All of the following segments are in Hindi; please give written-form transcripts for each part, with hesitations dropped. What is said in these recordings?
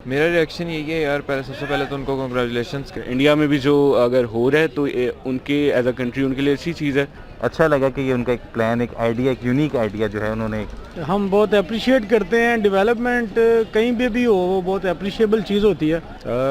मेरा रिएक्शन यही है यार, पहले सबसे पहले तो उनको कांग्रेचुलेशंस। इंडिया में भी जो अगर हो रहा है तो उनके एज अ कंट्री उनके लिए अच्छी चीज़ है। अच्छा लगा कि ये उनका एक प्लान, एक आइडिया, एक यूनिक आइडिया जो है उन्होंने। हम बहुत अप्रिशिएट करते हैं, डेवलपमेंट कहीं पे भी हो वो बहुत अप्रिशिएबल चीज़ होती है।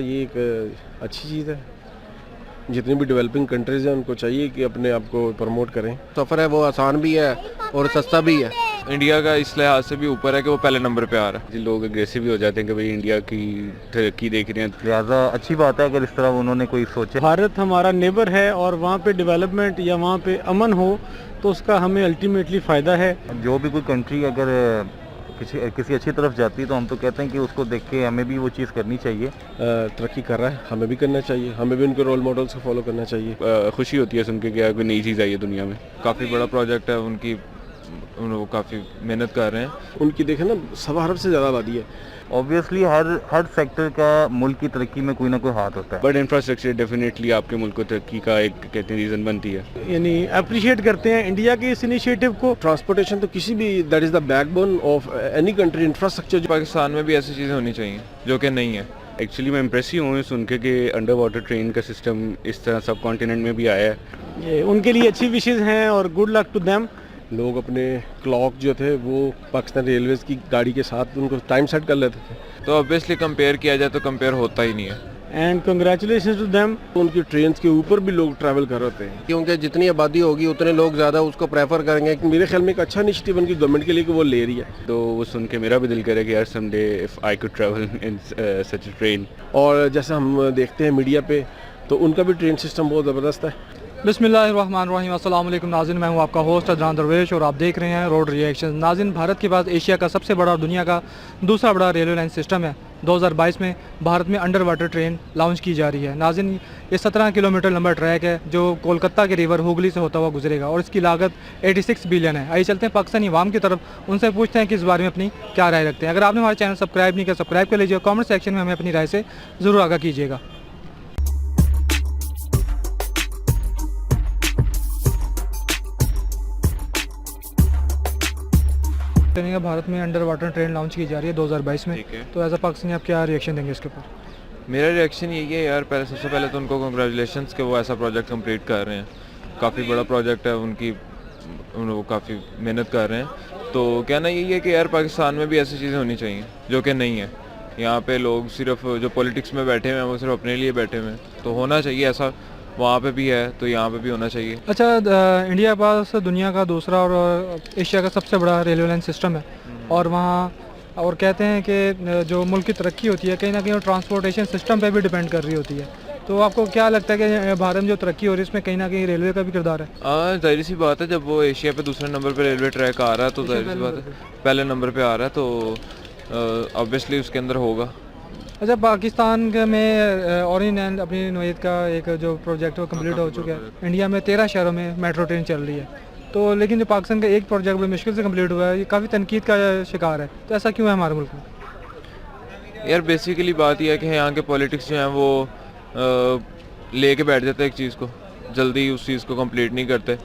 ये एक अच्छी चीज़ है। जितनी भी डेवलपिंग कंट्रीज़ हैं उनको चाहिए कि अपने आप को प्रमोट करें। सफ़र है वो आसान भी है और सस्ता भी है। इंडिया का इस लिहाज से भी ऊपर है कि वो पहले नंबर पे आ रहा है। जिन लोग अग्रेसिव भी हो जाते हैं कि भाई इंडिया की तरक्की देख रहे हैं, लिहाजा अच्छी बात है अगर इस तरह उन्होंने कोई सोचे। भारत हमारा नेबर है और वहाँ पे डेवलपमेंट या वहाँ पे अमन हो तो उसका हमें अल्टीमेटली फ़ायदा है। जो भी कोई कंट्री अगर किसी अच्छी तरफ जाती है तो हम तो कहते हैं कि उसको देख के हमें भी वो चीज़ करनी चाहिए। तरक्की कर रहा है, हमें भी करना चाहिए, हमें भी उनके रोल मॉडल्स को फॉलो करना चाहिए। खुशी होती है सुन के कि कोई नई चीज़ आई है दुनिया में। काफ़ी बड़ा प्रोजेक्ट है उनकी, वो काफ़ी मेहनत कर रहे हैं। उनकी देखें ना, 1.25 अरब से ज़्यादा आबादी है। ऑब्वियसली हर सेक्टर का मुल्क की तरक्की में कोई ना कोई हाथ होता है। बट इंफ्रास्ट्रक्चर डेफिनेटली आपके मुल्क को तरक्की का एक कहते हैं रीज़न बनती है। यानी अप्रिशिएट करते हैं इंडिया के इस इनिशिएटिव को। ट्रांसपोर्टेशन तो किसी भी, that is the backbone of any country. Infrastructure Pakistan में भी ऐसी चीज़ें होनी चाहिए जो कि नहीं है। एक्चुअली मैं इम्प्रेस ही हूँ सुन के कि अंडर वाटर ट्रेन का सिस्टम इस तरह सब कॉन्टिनेंट में भी आया है। ये उनके लिए अच्छी विशेज़ हैं और गुड लक टू देम। लोग अपने क्लॉक जो थे वो पाकिस्तान रेलवेज़ की गाड़ी के साथ उनको टाइम सेट कर लेते थे। तो ऑब्वियसली कंपेयर किया जाए तो कंपेयर होता ही नहीं है। And congratulation to them. उनकी ट्रेन के ऊपर भी लोग ट्रैवल कर रहे हैं क्योंकि जितनी आबादी होगी उतने लोग ज़्यादा उसको प्रेफर करेंगे। मेरे ख्याल में एक अच्छा इनिशिएटिव उनकी गवर्नमेंट के लिए कि वो ले रही है। तो वो सुन के मेरा भी दिल करे कि यार someday if I could travel in such a train. और जैसे हम देखते हैं मीडिया पे तो उनका भी ट्रेन सिस्टम बहुत ज़बरदस्त है। बिस्मिल्लाहिर्रहमानिर्रहीम, अस्सलाम वालेकुम नाज़रीन, मैं हूं आपका होस्ट अदनान दरवेश और आप देख रहे हैं रोड रिएक्शन। नाज़रीन, भारत के पास एशिया का सबसे बड़ा और दुनिया का दूसरा बड़ा रेलवे लाइन सिस्टम है। 2022 में भारत में अंडर वाटर ट्रेन लॉन्च की जा रही है। नाज़रीन, ये 17 किलोमीटर लंबा ट्रैक है जो कोलकाता के रिवर हुगली से होता हुआ गुजरेगा और इसकी लागत 86 बिलियन है। आइए चलते हैं पाकिस्तानी अवाम की तरफ, उनसे पूछते हैं कि इस बारे में अपनी क्या राय रखते हैं। अगर आपने हमारे चैनल सब्सक्राइब नहीं किया, सब्सक्राइब कर लीजिए। कॉमेंट सेक्शन में हमें अपनी राय से ज़रूर आगाह कीजिएगा। भारत में अंडर वाटर ट्रेन लॉन्च की जा रही है 2022 में, तो एज अ पाकिस्तानी आप क्या रिएक्शन देंगे इसके ऊपर? मेरा रिएक्शन यही है यार, पहले सबसे पहले तो उनको कांग्रेचुलेशंस कि वो ऐसा प्रोजेक्ट कंप्लीट कर रहे हैं। काफ़ी बड़ा प्रोजेक्ट है उनकी, वो काफ़ी मेहनत कर रहे हैं। तो कहना यही है कि यार पाकिस्तान में भी ऐसी चीज़ें होनी चाहिए जो कि नहीं है। यहाँ पे लोग सिर्फ जो पॉलिटिक्स में बैठे हुए हैं वो सिर्फ अपने लिए बैठे हुए हैं, तो होना चाहिए ऐसा। वहाँ पे भी है तो यहाँ पे भी होना चाहिए। अच्छा, इंडिया के पास दुनिया का दूसरा और एशिया का सबसे बड़ा रेलवे लाइन सिस्टम है और वहाँ और कहते हैं कि जो मुल्क की तरक्की होती है कहीं ना कहीं ट्रांसपोर्टेशन सिस्टम पे भी डिपेंड कर रही होती है। तो आपको क्या लगता है कि भारत में जो तरक्की हो रही है इसमें कहीं ना कहीं रेलवे का भी किरदार है? जाहिर सी बात है, जब वो एशिया पे दूसरे नंबर पे रेलवे ट्रैक आ रहा है तो जाहिर सी बात है पहले नंबर पे आ रहा है तो ऑब्वियसली उसके अंदर होगा। अच्छा, पाकिस्तान में ऑरिजिनल अपनी नोयत का एक जो प्रोजेक्ट वो कंप्लीट हो चुका है। इंडिया में 13 शहरों में मेट्रो ट्रेन चल रही है, तो लेकिन जो पाकिस्तान का एक प्रोजेक्ट बड़ी मुश्किल से कंप्लीट हुआ है, ये काफ़ी तनकीद का शिकार है। तो ऐसा क्यों है हमारे मुल्क में? यार बेसिकली बात यह है कि यहाँ के पॉलिटिक्स जो हैं वो लेके बैठ जाते हैं एक चीज़ को, जल्दी उस चीज़ को कंप्लीट नहीं करते।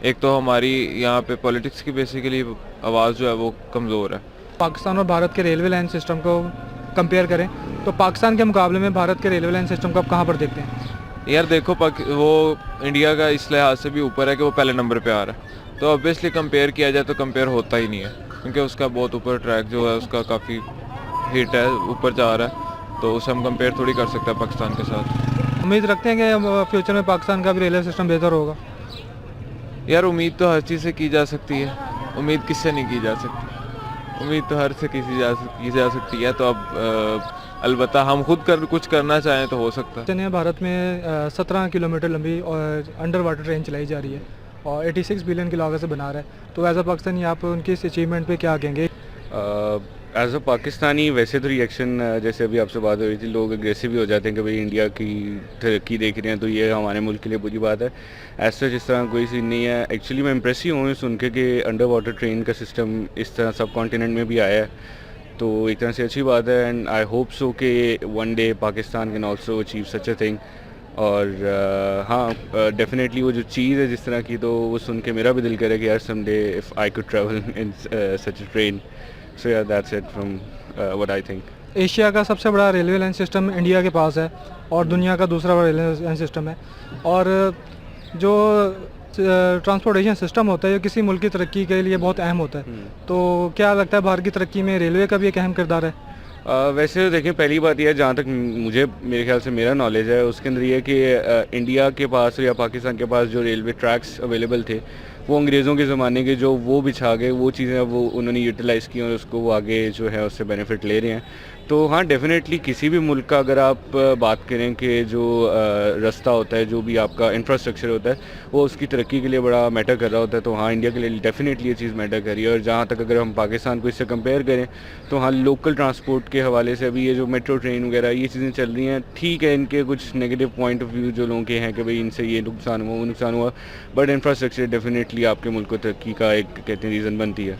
एक तो हमारी यहाँ पे पॉलिटिक्स की बेसिकली आवाज़ जो है वो कमज़ोर है। पाकिस्तान और भारत के रेलवे लाइन सिस्टम को कंपेयर करें तो पाकिस्तान के मुकाबले में भारत के रेलवे लाइन सिस्टम को आप कहाँ पर देखते हैं? यार देखो, वो इंडिया का इस लिहाज से भी ऊपर है कि वो पहले नंबर पे आ रहा है। तो ऑब्वियसली कंपेयर किया जाए तो कंपेयर होता ही नहीं है, क्योंकि उसका बहुत ऊपर ट्रैक जो है उसका काफ़ी हिट है, ऊपर जा रहा है, तो उसे हम कंपेयर थोड़ी कर सकते हैं पाकिस्तान के साथ। उम्मीद रखते हैं कि फ्यूचर में पाकिस्तान का भी रेलवे सिस्टम बेहतर होगा। यार उम्मीद तो हर चीज़ से की जा सकती है, उम्मीद किससे नहीं की जा सकती? उम्मीद तो हर से की जा सकती है। तो अब अलबत्ता हम खुद कुछ करना चाहें तो हो सकता है। भारत में 17 किलोमीटर लंबी और अंडर वाटर ट्रेन चलाई जा रही है और 86 बिलियन की लागत से बना रहा है। तो एज अ पाकिस्तानी आप उनकी इस अचीवमेंट पे क्या कहेंगे? एज अ पाकिस्तानी वैसे तो रिएक्शन जैसे अभी आपसे बात हो रही थी, लोग अग्रेसिव भी हो जाते हैं कि भाई इंडिया की तरक्की देख रहे हैं तो ये हमारे मुल्क के लिए बुरी बात है। ऐसा जिस तरह कोई सीन नहीं है। एक्चुअली मैं इम्प्रेस ही हूँ सुन के कि अंडर वाटर ट्रेन का सिस्टम इस तरह सब कॉन्टिनेंट में भी आया है, तो एक तरह से अच्छी बात है। एंड आई होप सो कि one day Pakistan can also achieve such a thing. और हाँ, डेफिनेटली वो जो चीज़ है जिस तरह की, तो वो सुन के मेरा भी दिल करे कि यार someday if I could travel in such a train. So yeah, that's it from what I think. Asia का सबसे बड़ा रेलवे लाइन सिस्टम इंडिया के पास है और दुनिया का दूसरा बड़ा रेलवे लाइन सिस्टम है। और जो ट्रांसपोर्टेशन सिस्टम होता है ये किसी मुल्क की तरक्की के लिए बहुत अहम होता है। तो क्या लगता है भारत की तरक्की में रेलवे का भी एक अहम किरदार है? वैसे तो देखें, पहली बात यह है, जहाँ तक मुझे मेरे ख्याल से मेरा नॉलेज है उसके अंदर ये है कि इंडिया के पास या पाकिस्तान के पास जो रेलवे ट्रैक्स अवेलेबल थे वो अंग्रेज़ों के ज़माने के जो वो बिछा गए, वो चीज़ें वो उन्होंने यूटिलाइज़ की और उसको वो आगे जो है उससे बेनिफिट ले रहे हैं। तो हाँ, डेफिनेटली किसी भी मुल्क का अगर आप बात करें कि जो रास्ता होता है, जो भी आपका इंफ्रास्ट्रक्चर होता है, वो उसकी तरक्की के लिए बड़ा मैटर कर रहा होता है, तो हाँ इंडिया के लिए डेफिनेटली ये चीज़ मैटर कर रही है। और जहाँ तक अगर हम पाकिस्तान को इससे कंपेयर करें तो हाँ, लोकल ट्रांसपोर्ट के हवाले से अभी ये जो मेट्रो ट्रेन वगैरह ये चीज़ें चल रही हैं, ठीक है, इनके कुछ नेगेटिव पॉइंट ऑफ व्यू जो लोगों के हैं कि भाई इनसे ये नुकसान हुआ वो नुकसान हुआ, बट इंफ्रास्ट्रक्चर डेफिनेटली आपके मुल्क को तरक्की का एक कहते हैं रीज़न बनती है।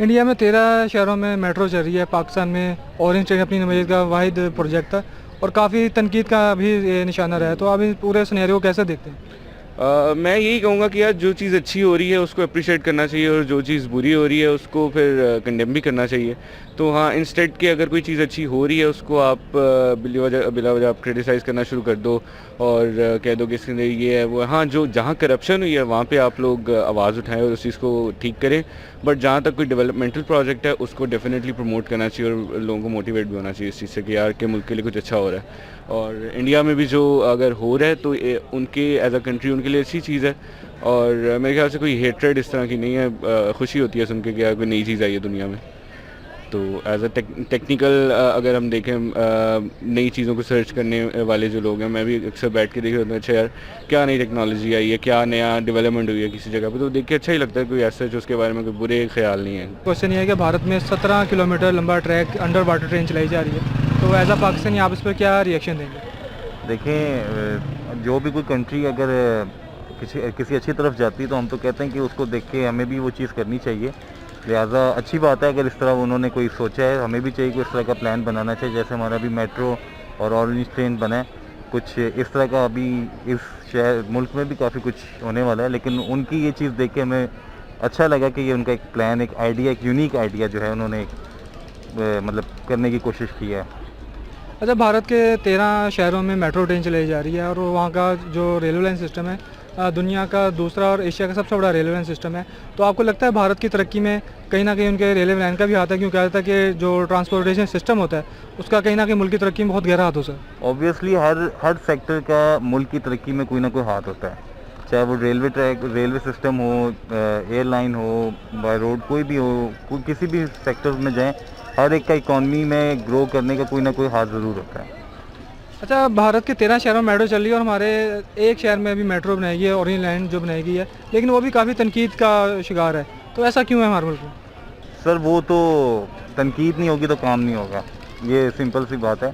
इंडिया में 13 शहरों में मेट्रो चल रही है। पाकिस्तान में ऑरेंज ट्रेन अपनी नौयत का वाहिद प्रोजेक्ट था और काफ़ी तनकीद का भी ये निशाना रहा है। तो आप इस पूरे सिनेरियो को कैसे देखते हैं? मैं यही कहूँगा कि यार जो चीज़ अच्छी हो रही है उसको अप्रिशिएट करना चाहिए और जो चीज़ बुरी हो रही है उसको फिर कंडेम भी करना चाहिए। तो हाँ, इंस्टेड के अगर कोई चीज़ अच्छी हो रही है उसको आप बिला वजह आप क्रिटिसाइज़ करना शुरू कर दो और कह दो कि इसके अंदर ये है वो है। हाँ, जो जहाँ करप्शन हुई है वहाँ पे आप लोग आवाज़ उठाएं और उस चीज़ को ठीक करें, बट जहाँ तक कोई डेवलपमेंटल प्रोजेक्ट है उसको डेफिनेटली प्रमोट करना चाहिए और लोगों को मोटिवेट भी होना चाहिए इस चीज़ से कि यार के मुल्क के लिए कुछ अच्छा हो रहा है। और इंडिया में भी जो अगर हो रहा है तो उनके एज अ कंट्री उनके लिए अच्छी चीज़ है और मेरे ख्याल से कोई हेट्रेड इस तरह की नहीं है। खुशी होती है सुन के कि यार कोई नई चीज़ आई है दुनिया में। तो एज अ टेक्निकल अगर हम देखें नई चीज़ों को सर्च करने वाले जो लोग हैं, मैं भी अक्सर बैठ के देख रहा हूँ, अच्छा यार क्या नई टेक्नोलॉजी आई है, क्या नया डेवलपमेंट हुई है किसी जगह पे, तो देख के अच्छा ही लगता है। कोई ऐसा उसके बारे में कोई बुरे ख्याल नहीं है। क्वेश्चन ये है कि भारत में 17 किलोमीटर लंबा ट्रैक अंडर वाटर ट्रेन चलाई जा रही है, तो एज अ पाकिस्तानी आप इस पर क्या रिएक्शन देंगे? देखें, जो भी कोई कंट्री अगर किसी अच्छी तरफ जाती है तो हम तो कहते हैं कि उसको देख के हमें भी वो चीज़ करनी चाहिए। लिहाजा अच्छी बात है अगर इस तरह उन्होंने कोई सोचा है, हमें भी चाहिए कि इस तरह का प्लान बनाना चाहिए। जैसे हमारा अभी मेट्रो और ऑरेंज ट्रेन बना है, कुछ इस तरह का अभी इस शहर मुल्क में भी काफ़ी कुछ होने वाला है। लेकिन उनकी ये चीज़ देख के हमें अच्छा लगा कि ये उनका एक प्लान, एक आइडिया, एक यूनिक आइडिया जो है उन्होंने मतलब करने की कोशिश की है। अच्छा, भारत के 13 शहरों में मेट्रो ट्रेन चलाई जा रही है और वहाँ का जो रेलवे लाइन सिस्टम है दुनिया का दूसरा और एशिया का सबसे बड़ा रेलवे लाइन सिस्टम है। तो आपको लगता है भारत की तरक्की में कहीं ना कहीं उनके रेलवे लाइन का भी हाथ है? क्यों कहता है कि जो ट्रांसपोर्टेशन सिस्टम होता है उसका कहीं ना कहीं मुल्क की तरक्की में बहुत गहरा हाथ होता है। ऑब्वियसली हर सेक्टर का मुल्क की तरक्की में कोई ना कोई हाथ होता है, चाहे वो रेलवे ट्रैक, रेलवे सिस्टम हो, एयरलाइन हो, बाय रोड कोई भी हो, किसी भी सेक्टर में जाएँ, हर एक का इकॉनमी में ग्रो करने का कोई ना कोई हाथ ज़रूर होता है। अच्छा, भारत के 13 शहरों में मेट्रो चल रही है और हमारे एक शहर में अभी मेट्रो बनाई गई है, ऑरेंज लाइन जो बनाई गई है, लेकिन वो भी काफ़ी तनकीद का शिकार है। तो ऐसा क्यों है हमारे मुल्क में? सर, वो तो तनकीद नहीं होगी तो काम नहीं होगा, ये सिंपल सी बात है।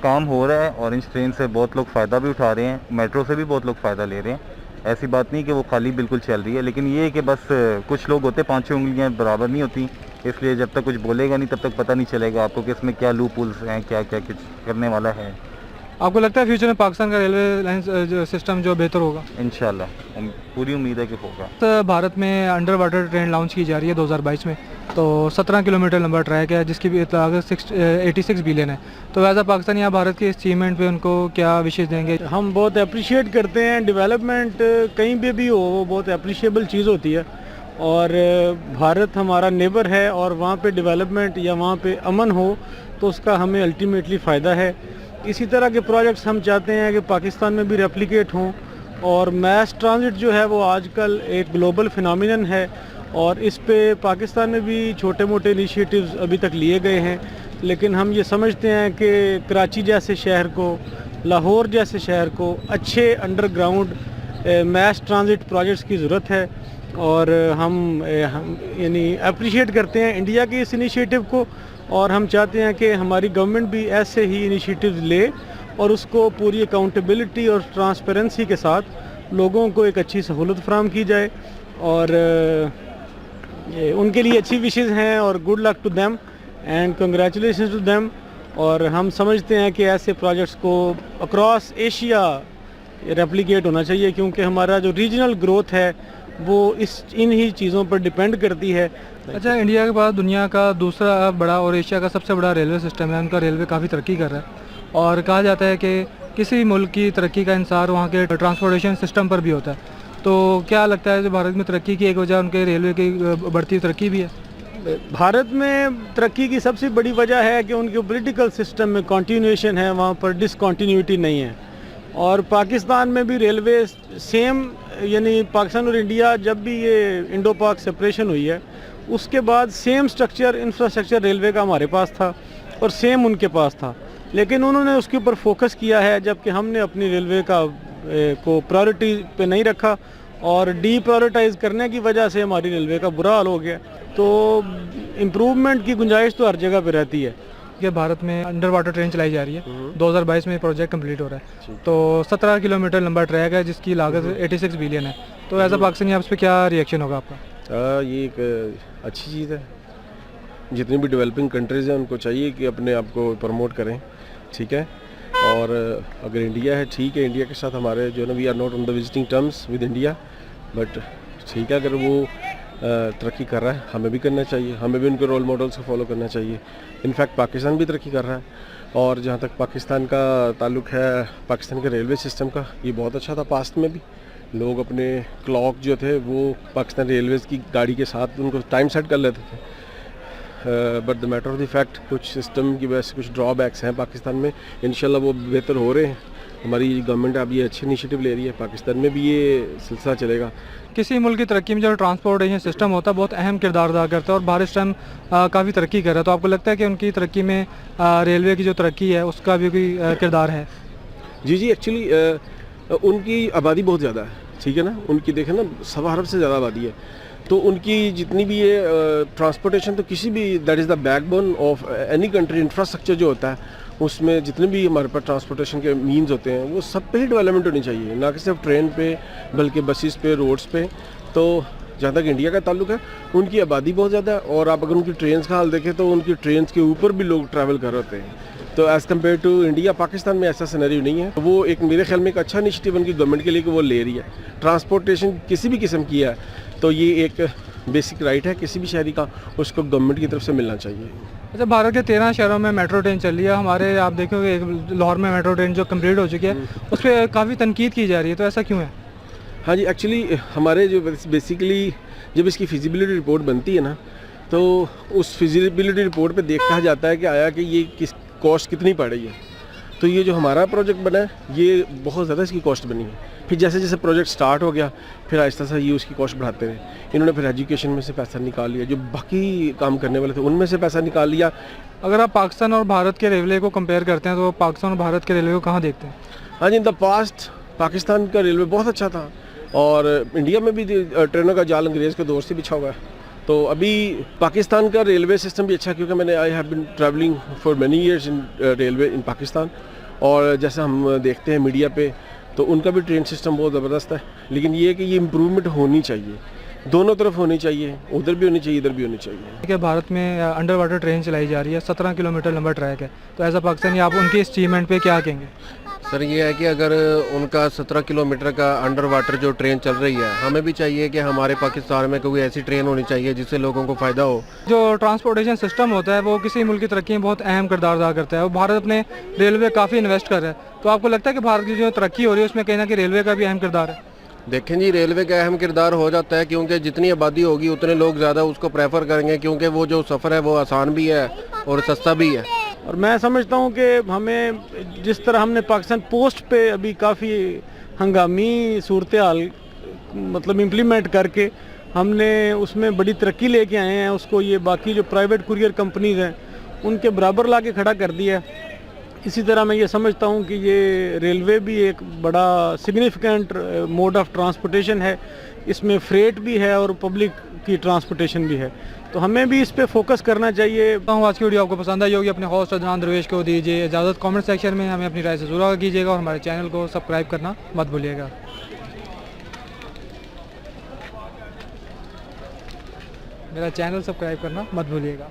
काम हो रहा है, ऑरेंज ट्रेन से बहुत लोग फ़ायदा भी उठा रहे हैं, मेट्रो से भी बहुत लोग फ़ायदा ले रहे हैं। ऐसी बात नहीं कि वो खाली बिल्कुल चल रही है, लेकिन ये है कि बस कुछ लोग होते 5-6 उंगलियां बराबर नहीं होती, इसलिए जब तक कुछ बोलेगा नहीं तब तक पता नहीं चलेगा आपको कि इसमें क्या लूप होल्स हैं, क्या क्या कुछ करने वाला है। आपको लगता है फ्यूचर में पाकिस्तान का रेलवे लाइन सिस्टम जो बेहतर होगा? इंशाल्लाह पूरी उम्मीद है कि होगा। तो भारत में अंडर वाटर ट्रेन लॉन्च की जा रही है 2022 में, तो 17 किलोमीटर लंबा ट्रैक है जिसकी भी लागत 86 बिलियन है। तो वैसा पाकिस्तानी आप भारत के अचीवमेंट पे उनको क्या विशेष देंगे? हम बहुत अप्रिशिएट करते हैं। डेवलपमेंट कहीं पे भी हो वो बहुत अप्रिशिएबल चीज़ होती है और भारत हमारा नेबर है और वहाँ पे डेवलपमेंट या वहाँ पे अमन हो तो उसका हमें अल्टीमेटली फ़ायदा है। इसी तरह के प्रोजेक्ट्स हम चाहते हैं कि पाकिस्तान में भी रेप्लिकेट हों और मैस ट्रांजिट जो है वो आजकल एक ग्लोबल फिनोमिनन है और इस पे पाकिस्तान में भी छोटे मोटे इनिशिएटिव्स अभी तक लिए गए हैं, लेकिन हम ये समझते हैं कि कराची जैसे शहर को, लाहौर जैसे शहर को अच्छे अंडरग्राउंड मैस ट्रांजिट प्रोजेक्ट्स की ज़रूरत है और हम यानी अप्रिशिएट करते हैं इंडिया के इस इनिशिएटिव को और हम चाहते हैं कि हमारी गवर्नमेंट भी ऐसे ही इनिशिएटिव्स ले और उसको पूरी अकाउंटेबिलिटी और ट्रांसपेरेंसी के साथ लोगों को एक अच्छी सहूलत फराहम की जाए और उनके लिए अच्छी विशेज़ हैं और good luck to them and congratulations to them. और हम समझते हैं कि ऐसे प्रोजेक्ट्स को अक्रॉस एशिया रेप्लिकेट होना चाहिए क्योंकि हमारा जो रीजनल ग्रोथ है वो इन ही चीज़ों पर डिपेंड करती है। अच्छा, इंडिया के पास दुनिया का दूसरा बड़ा और एशिया का सबसे बड़ा रेलवे सिस्टम है। उनका रेलवे काफ़ी तरक्की कर रहा है और कहा जाता है कि किसी मुल्क की तरक्की का इंसार वहाँ के ट्रांसपोर्टेशन सिस्टम पर भी होता है। तो क्या लगता है जो भारत में तरक्की की एक वजह उनके रेलवे की बढ़ती तरक्की भी है? भारत में तरक्की की सबसे बड़ी वजह है कि उनके पॉलिटिकल सिस्टम में कंटिन्यूएशन है, वहाँ पर डिसकंटिन्यूटी नहीं है। और पाकिस्तान में भी रेलवे सेम, यानी पाकिस्तान और इंडिया जब भी ये इंडो पाक सेपरेशन हुई है उसके बाद सेम स्ट्रक्चर इंफ्रास्ट्रक्चर रेलवे का हमारे पास था और सेम उनके पास था, लेकिन उन्होंने उसके ऊपर फोकस किया है, जबकि हमने अपनी रेलवे का को प्रायोरिटी पे नहीं रखा और डीप्रायोरिटाइज करने की वजह से हमारी रेलवे का बुरा हाल हो गया। तो इम्प्रूवमेंट की गुंजाइश तो हर जगह पे रहती है। कि भारत में अंडर वाटर ट्रेन चलाई जा रही है। 2022 में प्रोजेक्ट कंप्लीट हो रहा है। तो 17 किलोमीटर लंबा ट्रैक है जिसकी लागत 86 बिलियन है। तो एज अ पाकिस्तानी आप इस पर क्या रिएक्शन होगा आपका? ये एक अच्छी चीज़ है। जितनी भी डेवलपिंग कंट्रीज़ हैं उनको चाहिए कि अपने आप को प्रमोट करें, ठीक है। और अगर इंडिया है, ठीक है, इंडिया के साथ हमारे जो है ना, we are not on the visiting terms with India, but ठीक है, अगर वो तरक्की कर रहा है हमें भी करना चाहिए, हमें भी उनके रोल मॉडल्स को फॉलो करना चाहिए। इनफैक्ट पाकिस्तान भी तरक्की कर रहा है। और जहाँ तक पाकिस्तान का ताल्लुक़ है, पाकिस्तान के रेलवे सिस्टम का, ये बहुत अच्छा था। पास्ट में भी लोग अपने क्लॉक जो थे वो पाकिस्तान रेलवेज़ की गाड़ी के साथ उनको टाइम सेट कर लेते थे। But the matter of the fact कुछ सिस्टम की वजह से कुछ ड्रॉबैक्स हैं पाकिस्तान में। इंशाल्लाह वो बेहतर हो रहे हैं। हमारी गवर्नमेंट अब ये अच्छी इनिशिएटिव ले रही है, पाकिस्तान में भी ये सिलसिला चलेगा। किसी मुल्क की तरक्की में जो ट्रांसपोर्टेशन सिस्टम होता है बहुत अहम किरदार अदा करता है और भारत इस टाइम काफ़ी तरक्की कर रहा है। तो आपको लगता है कि उनकी तरक्की में रेलवे की जो तरक्की है उसका भी कोई किरदार है? जी, एक्चुअली उनकी आबादी बहुत ज़्यादा है, ठीक है ना। उनकी देखें ना, 1.25 अरब से ज़्यादा आबादी है। तो उनकी जितनी भी ये ट्रांसपोर्टेशन, तो किसी भी, that is the backbone of any country. Infrastructure जो होता है उसमें जितने भी हमारे पास ट्रांसपोर्टेशन के मीन्स होते हैं वो सब पे ही डेवलपमेंट होनी चाहिए, ना कि सिर्फ ट्रेन पे बल्कि बसेस पे, रोड्स पे। तो जहाँ तक इंडिया का ताल्लुक है, उनकी आबादी बहुत ज़्यादा है और आप अगर उनकी ट्रेन्स का हाल देखें तो उनकी ट्रेन्स के ऊपर भी लोग ट्रैवल कर रहे होते हैं। तो as compare to India, Pakistan में ऐसा सिनेरियो नहीं है। वो एक मेरे ख्याल में एक अच्छा इनिशिएटिव उनकी गवर्नमेंट के लिए कि वो ले रही है। ट्रांसपोर्टेशन किसी भी किस्म की है तो ये एक बेसिक राइट है किसी भी शहरी का, उसको गवर्नमेंट की तरफ से मिलना चाहिए। अच्छा, भारत के 13 शहरों में मेट्रो ट्रेन चल रही है। हमारे आप देखोगे एक लाहौर में मेट्रो ट्रेन जो कंप्लीट हो चुकी है उस पर काफ़ी तनकीद की जा रही है, तो ऐसा क्यों है? हाँ जी, एक्चुअली हमारे जो बेसिकली जब इसकी फिजिबिलिटी रिपोर्ट बनती है ना, तो उस फिजिबिलिटी रिपोर्ट पे देखा जाता है कि आया कि ये किस कॉस्ट कितनी पड़ रही है। तो ये जो हमारा प्रोजेक्ट बना है ये बहुत ज़्यादा इसकी कॉस्ट बनी है। फिर जैसे जैसे प्रोजेक्ट स्टार्ट हो गया फिर आहिस्ता सा ये उसकी कॉस्ट बढ़ाते रहे। इन्होंने फिर एजुकेशन में से पैसा निकाल लिया, जो बाकी काम करने वाले थे उनमें से पैसा निकाल लिया। अगर आप पाकिस्तान और भारत के रेलवे को कंपेयर करते हैं तो पाकिस्तान और भारत के रेलवे को कहाँ देखते हैं? हाँ जी, इन द पास्ट पाकिस्तान का रेलवे बहुत अच्छा था और इंडिया में भी ट्रेनों का जाल अंग्रेज़ के दौर से बिछा हुआ है। तो अभी पाकिस्तान का रेलवे सिस्टम भी अच्छा, क्योंकि मैंने I have been travelling for many years in railway in Pakistan. और जैसे हम देखते हैं मीडिया पे तो उनका भी ट्रेन सिस्टम बहुत ज़बरदस्त है। लेकिन ये है कि ये इम्प्रूवमेंट होनी चाहिए, दोनों तरफ होनी चाहिए, उधर भी होनी चाहिए, इधर भी होनी चाहिए। कि भारत में अंडर वाटर ट्रेन चलाई जा रही है, 17 किलोमीटर लंबा ट्रैक है। तो एज अ पाकिस्तानी आप उनकी इस अचीवमेंट पे क्या कहेंगे? सर ये है कि अगर उनका 17 किलोमीटर का अंडर वाटर जो ट्रेन चल रही है, हमें भी चाहिए कि हमारे पाकिस्तान में कोई ऐसी ट्रेन होनी चाहिए जिससे लोगों को फ़ायदा हो। जो ट्रांसपोर्टेशन सिस्टम होता है वो किसी मुल्क की तरक्की में बहुत अहम किरदार अदा करता है और भारत अपने रेलवे काफ़ी इन्वेस्ट कर रहा है। तो आपको लगता है कि भारत की जो तरक्की हो रही है उसमें कहीं ना कहीं रेलवे का भी अहम किरदार है? देखें जी, रेलवे का अहम किरदार हो जाता है क्योंकि जितनी आबादी होगी उतने लोग ज़्यादा उसको प्रेफर करेंगे, क्योंकि वो जो सफ़र है वो आसान भी है और सस्ता भी है। और मैं समझता हूँ कि हमें जिस तरह हमने पाकिस्तान पोस्ट पे अभी काफ़ी हंगामी सूरत हाल मतलब इम्प्लीमेंट करके हमने उसमें बड़ी तरक्की लेके आए हैं, उसको ये बाकी जो प्राइवेट कुरियर कंपनीज़ हैं उनके बराबर ला के खड़ा कर दिया है। इसी तरह मैं ये समझता हूँ कि ये रेलवे भी एक बड़ा सिग्निफिकेंट मोड ऑफ ट्रांसपोर्टेशन है। इसमें फ्रेट भी है और पब्लिक की ट्रांसपोर्टेशन भी है, तो हमें भी इस पे फोकस करना चाहिए। आज की वीडियो आपको पसंद आई होगी, अपने होस्ट अदनान दरवेश को दीजिए इजाज़त। कमेंट सेक्शन में हमें अपनी राय से ज़रूर कीजिएगा और हमारे चैनल को सब्सक्राइब करना मत भूलिएगा। मेरा चैनल सब्सक्राइब करना मत भूलिएगा।